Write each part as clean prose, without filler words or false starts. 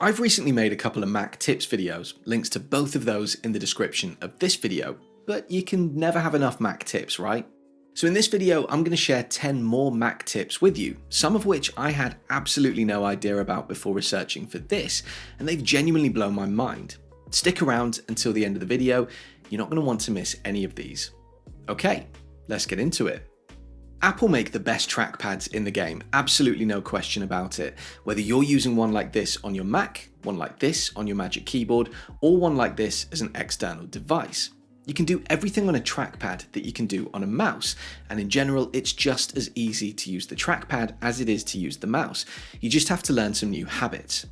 I've recently made a couple of Mac tips videos, links to both of those in the description of this video, but you can never have enough Mac tips, right? So in this video, I'm going to share 10 more Mac tips with you, some of which I had absolutely no idea about before researching for this, and they've genuinely blown my mind. Stick around until the end of the video, you're not going to want to miss any of these. Okay, let's get into it. Apple make the best trackpads in the game, absolutely no question about it. Whether you're using one like this on your Mac, one like this on your Magic Keyboard, or one like this as an external device. You can do everything on a trackpad that you can do on a mouse, and in general, it's just as easy to use the trackpad as it is to use the mouse. You just have to learn some new habits.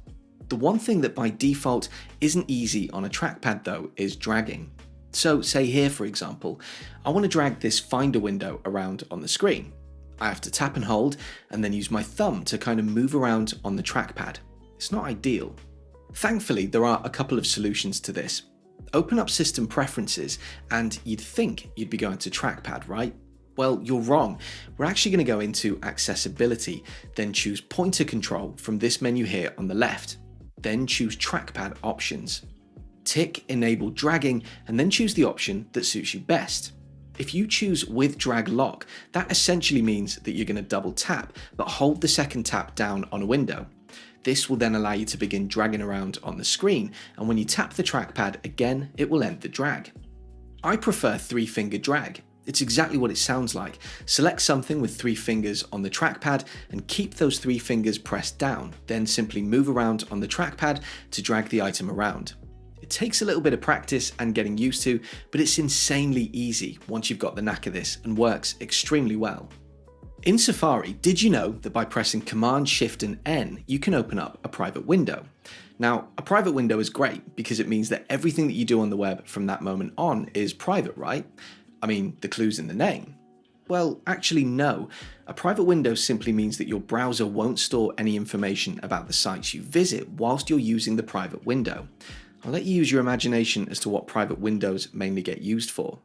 The one thing that by default isn't easy on a trackpad though is dragging. So say here for example, I want to drag this Finder window around on the screen. I have to tap and hold and then use my thumb to kind of move around on the trackpad. It's not ideal. Thankfully, there are a couple of solutions to this. Open up System Preferences and you'd think you'd be going to trackpad, right? Well, you're wrong. We're actually going to go into Accessibility, then choose Pointer Control from this menu here on the left. Then choose Trackpad Options. Tick Enable Dragging and then choose the option that suits you best. If you choose with drag lock, that essentially means that you're going to double tap, but hold the second tap down on a window. This will then allow you to begin dragging around on the screen, and when you tap the trackpad again, it will end the drag. I prefer 3-finger drag. It's exactly what it sounds like. Select something with 3 fingers on the trackpad and keep those 3 fingers pressed down, then simply move around on the trackpad to drag the item around. It takes a little bit of practice and getting used to, but it's insanely easy once you've got the knack of this and works extremely well. In Safari, did you know that by pressing Command, Shift and N, you can open up a private window? Now, a private window is great because it means that everything that you do on the web from that moment on is private, right? I mean, the clue's in the name. Well, actually no. A private window simply means that your browser won't store any information about the sites you visit whilst you're using the private window. I'll let you use your imagination as to what private windows mainly get used for.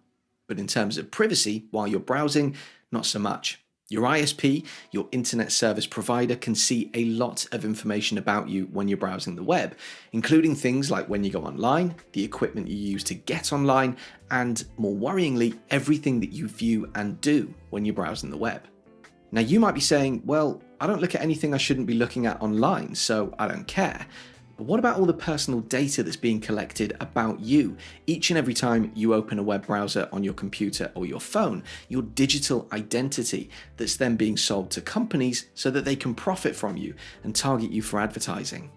But in terms of privacy, while you're browsing, not so much. Your ISP, your internet service provider, can see a lot of information about you when you're browsing the web, including things like when you go online, the equipment you use to get online, and more worryingly, everything that you view and do when you're browsing the web. Now you might be saying, well, I don't look at anything I shouldn't be looking at online, so I don't care. But what about all the personal data that's being collected about you each and every time you open a web browser on your computer or your phone, your digital identity that's then being sold to companies so that they can profit from you and target you for advertising?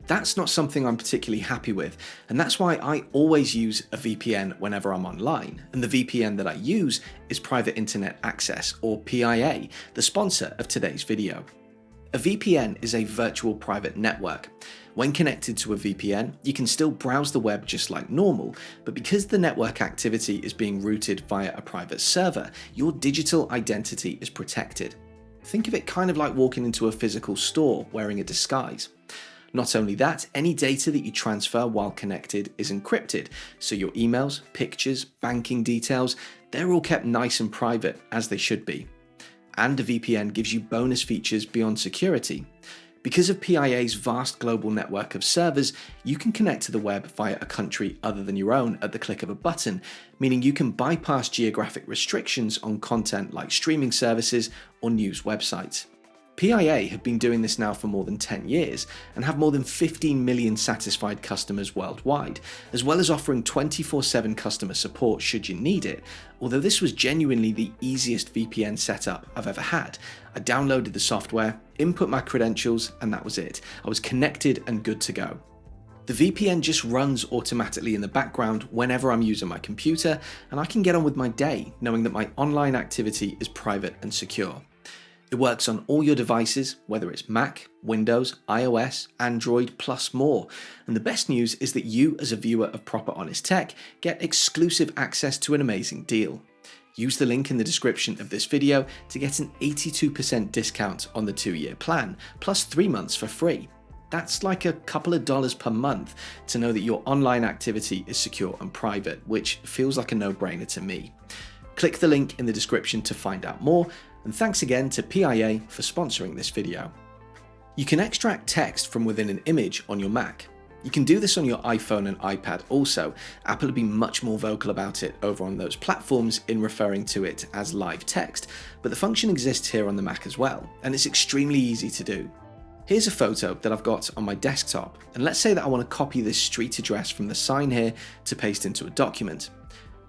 That's not something I'm particularly happy with, and that's why I always use a VPN whenever I'm online, and the VPN that I use is Private Internet Access, or PIA, the sponsor of today's video. A VPN is a virtual private network. When connected to a VPN, you can still browse the web just like normal, but because the network activity is being routed via a private server, your digital identity is protected. Think of it kind of like walking into a physical store wearing a disguise. Not only that, any data that you transfer while connected is encrypted, so your emails, pictures, banking details, they're all kept nice and private, as they should be. And a VPN gives you bonus features beyond security. Because of PIA's vast global network of servers, you can connect to the web via a country other than your own at the click of a button, meaning you can bypass geographic restrictions on content like streaming services or news websites. PIA have been doing this now for more than 10 years and have more than 15 million satisfied customers worldwide, as well as offering 24/7 customer support should you need it, although this was genuinely the easiest VPN setup I've ever had. I downloaded the software, input my credentials, and that was it. I was connected and good to go. The VPN just runs automatically in the background whenever I'm using my computer, and I can get on with my day knowing that my online activity is private and secure. It works on all your devices, whether it's Mac, Windows, iOS, Android, plus more. And the best news is that you, as a viewer of Proper Honest Tech, get exclusive access to an amazing deal. Use the link in the description of this video to get an 82% discount on the 2-year plan, plus 3 months for free. That's like a couple of dollars per month to know that your online activity is secure and private, which feels like a no-brainer to me. Click the link in the description to find out more, and thanks again to PIA for sponsoring this video. You can extract text from within an image on your Mac. You can do this on your iPhone and iPad also. Apple have been much more vocal about it over on those platforms in referring to it as live text, but the function exists here on the Mac as well, and it's extremely easy to do. Here's a photo that I've got on my desktop, and let's say that I want to copy this street address from the sign here to paste into a document.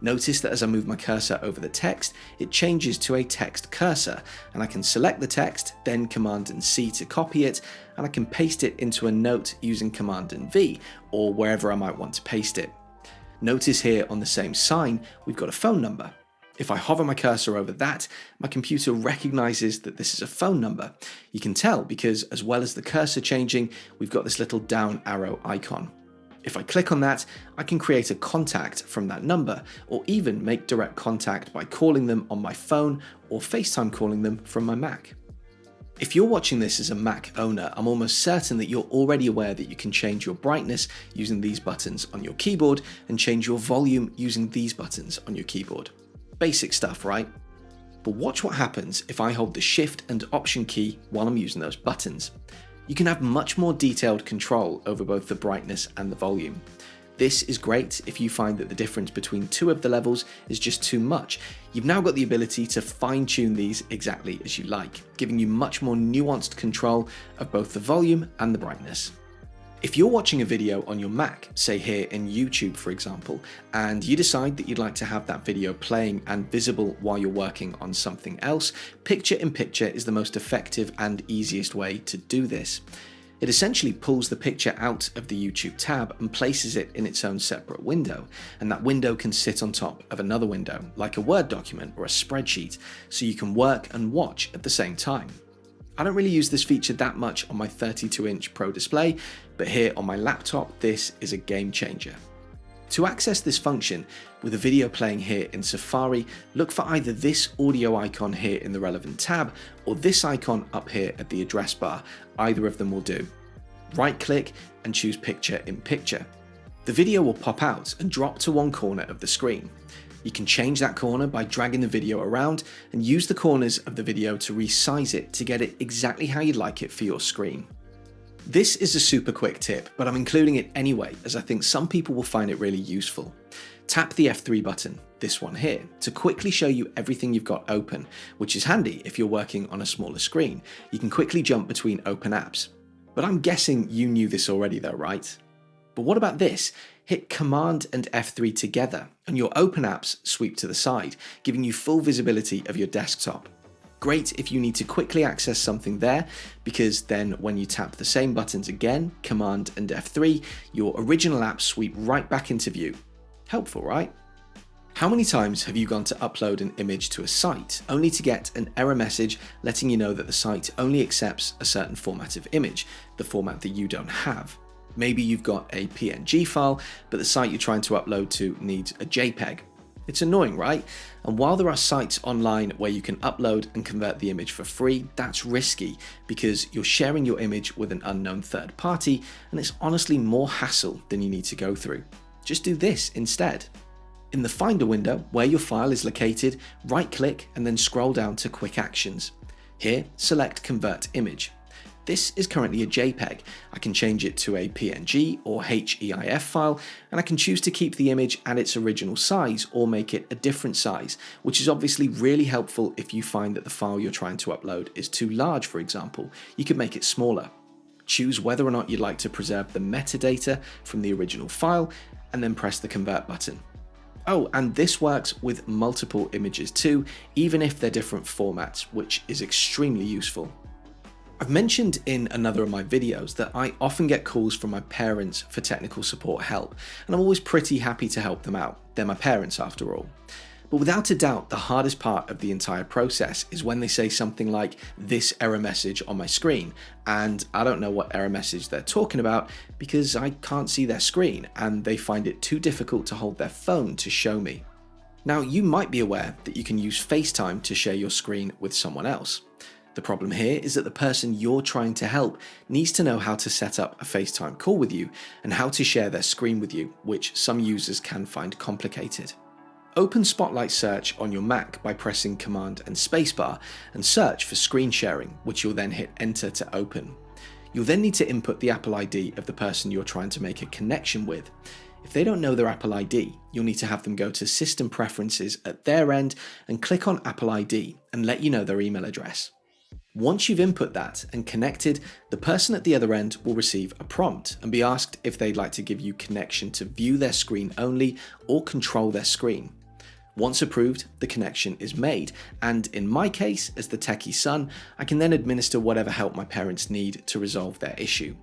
Notice that as I move my cursor over the text, it changes to a text cursor, and I can select the text, then Command and C to copy it, and I can paste it into a note using Command and V, or wherever I might want to paste it. Notice here on the same sign, we've got a phone number. If I hover my cursor over that, my computer recognizes that this is a phone number. You can tell because as well as the cursor changing, we've got this little down arrow icon. If I click on that, I can create a contact from that number, or even make direct contact by calling them on my phone or FaceTime calling them from my Mac. If you're watching this as a Mac owner, I'm almost certain that you're already aware that you can change your brightness using these buttons on your keyboard and change your volume using these buttons on your keyboard. Basic stuff, right? But watch what happens if I hold the Shift and Option key while I'm using those buttons. You can have much more detailed control over both the brightness and the volume. This is great if you find that the difference between two of the levels is just too much. You've now got the ability to fine-tune these exactly as you like, giving you much more nuanced control of both the volume and the brightness. If you're watching a video on your Mac, say here in YouTube for example, and you decide that you'd like to have that video playing and visible while you're working on something else, Picture-in-Picture is the most effective and easiest way to do this. It essentially pulls the picture out of the YouTube tab and places it in its own separate window, and that window can sit on top of another window, like a Word document or a spreadsheet, so you can work and watch at the same time. I don't really use this feature that much on my 32-inch Pro display, but here on my laptop, this is a game changer. To access this function, with a video playing here in Safari, look for either this audio icon here in the relevant tab, or this icon up here at the address bar. Either of them will do. Right-click and choose Picture-in-Picture. The video will pop out and drop to one corner of the screen. You can change that corner by dragging the video around and use the corners of the video to resize it to get it exactly how you'd like it for your screen. This is a super quick tip, but I'm including it anyway as I think some people will find it really useful. Tap the F3 button, this one here, to quickly show you everything you've got open, which is handy if you're working on a smaller screen. You can quickly jump between open apps. But I'm guessing you knew this already though, right? But what about this? Hit Command and F3 together and your open apps sweep to the side, giving you full visibility of your desktop. Great if you need to quickly access something there, because then when you tap the same buttons again, Command and F3, your original apps sweep right back into view. Helpful, right? How many times have you gone to upload an image to a site only to get an error message letting you know that the site only accepts a certain format of image, the format that you don't have? Maybe you've got a PNG file, but the site you're trying to upload to needs a JPEG. It's annoying, right? And while there are sites online where you can upload and convert the image for free, that's risky because you're sharing your image with an unknown third party, and it's honestly more hassle than you need to go through. Just do this instead. In the Finder window, where your file is located, right-click and then scroll down to Quick Actions. Here, select Convert Image. This is currently a JPEG. I can change it to a PNG or HEIF file, and I can choose to keep the image at its original size or make it a different size, which is obviously really helpful if you find that the file you're trying to upload is too large, for example. You could make it smaller. Choose whether or not you'd like to preserve the metadata from the original file, and then press the Convert button. Oh, and this works with multiple images too, even if they're different formats, which is extremely useful. I've mentioned in another of my videos that I often get calls from my parents for technical support help, and I'm always pretty happy to help them out. They're my parents after all. But without a doubt, the hardest part of the entire process is when they say something like this error message on my screen, and I don't know what error message they're talking about because I can't see their screen and they find it too difficult to hold their phone to show me. Now, you might be aware that you can use FaceTime to share your screen with someone else. The problem here is that the person you're trying to help needs to know how to set up a FaceTime call with you and how to share their screen with you, which some users can find complicated. Open Spotlight Search on your Mac by pressing Command and Spacebar and search for screen sharing, which you'll then hit Enter to open. You'll then need to input the Apple ID of the person you're trying to make a connection with. If they don't know their Apple ID, you'll need to have them go to System Preferences at their end and click on Apple ID and let you know their email address. Once you've input that and connected, the person at the other end will receive a prompt and be asked if they'd like to give you connection to view their screen only or control their screen. Once approved, the connection is made, and in my case, as the techie son, I can then administer whatever help my parents need to resolve their issue.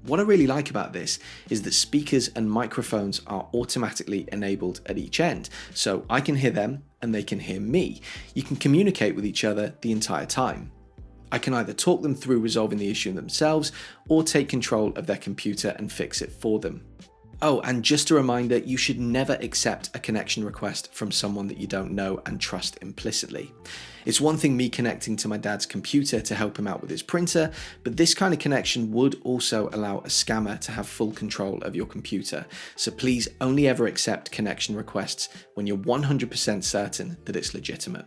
What I really like about this is that speakers and microphones are automatically enabled at each end, so I can hear them and they can hear me. You can communicate with each other the entire time. I can either talk them through resolving the issue themselves or take control of their computer and fix it for them. Oh, and just a reminder, you should never accept a connection request from someone that you don't know and trust implicitly. It's one thing me connecting to my dad's computer to help him out with his printer, but this kind of connection would also allow a scammer to have full control of your computer. So please only ever accept connection requests when you're 100% certain that it's legitimate.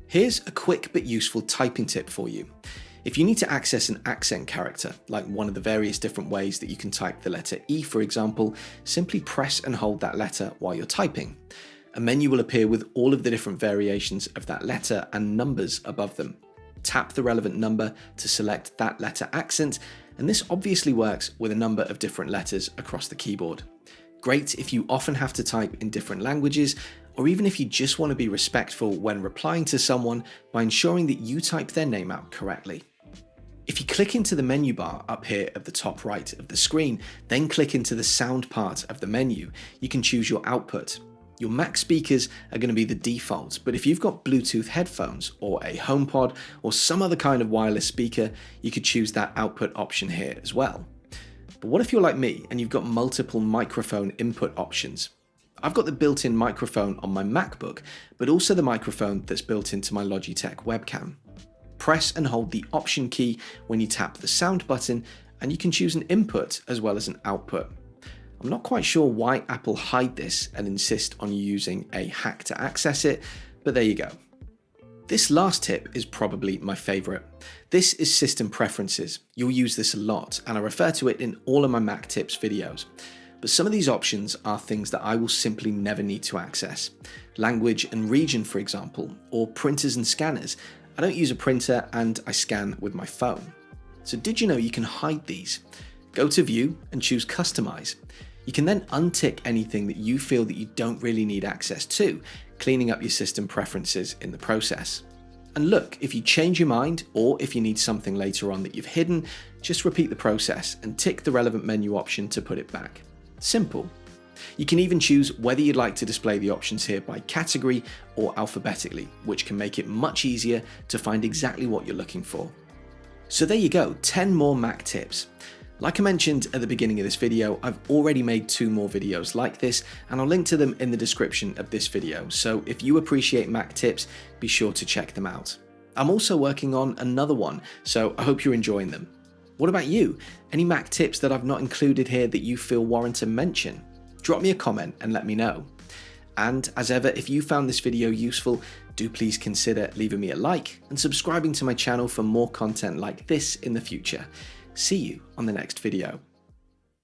Here's a quick but useful typing tip for you. If you need to access an accent character, like one of the various different ways that you can type the letter E, for example, simply press and hold that letter while you're typing. A menu will appear with all of the different variations of that letter and numbers above them. Tap the relevant number to select that letter accent, and this obviously works with a number of different letters across the keyboard. Great if you often have to type in different languages, or even if you just want to be respectful when replying to someone by ensuring that you type their name out correctly. If you click into the menu bar up here at the top right of the screen, then click into the sound part of the menu, you can choose your output. Your Mac speakers are going to be the default, but if you've got Bluetooth headphones or a HomePod or some other kind of wireless speaker, you could choose that output option here as well. But what if you're like me and you've got multiple microphone input options? I've got the built-in microphone on my MacBook, but also the microphone that's built into my Logitech webcam. Press and hold the Option key when you tap the sound button, and you can choose an input as well as an output. I'm not quite sure why Apple hide this and insist on you using a hack to access it, but there you go. This last tip is probably my favorite. This is System Preferences. You'll use this a lot, and I refer to it in all of my Mac tips videos. But some of these options are things that I will simply never need to access. Language and region, for example, or printers and scanners. I don't use a printer and I scan with my phone. So did you know you can hide these? Go to View and choose Customize. You can then untick anything that you feel that you don't really need access to, cleaning up your system preferences in the process. And look, if you change your mind or if you need something later on that you've hidden, just repeat the process and tick the relevant menu option to put it back. Simple. You can even choose whether you'd like to display the options here by category or alphabetically, which can make it much easier to find exactly what you're looking for. So there you go, 10 more Mac tips. Like I mentioned at the beginning of this video, I've already made 2 more videos like this, and I'll link to them in the description of this video, so if you appreciate Mac tips, be sure to check them out. I'm also working on another one, so I hope you're enjoying them. What about you? Any Mac tips that I've not included here that you feel warrant a mention? Drop me a comment and let me know. And as ever, if you found this video useful, do please consider leaving me a like and subscribing to my channel for more content like this in the future. See you on the next video.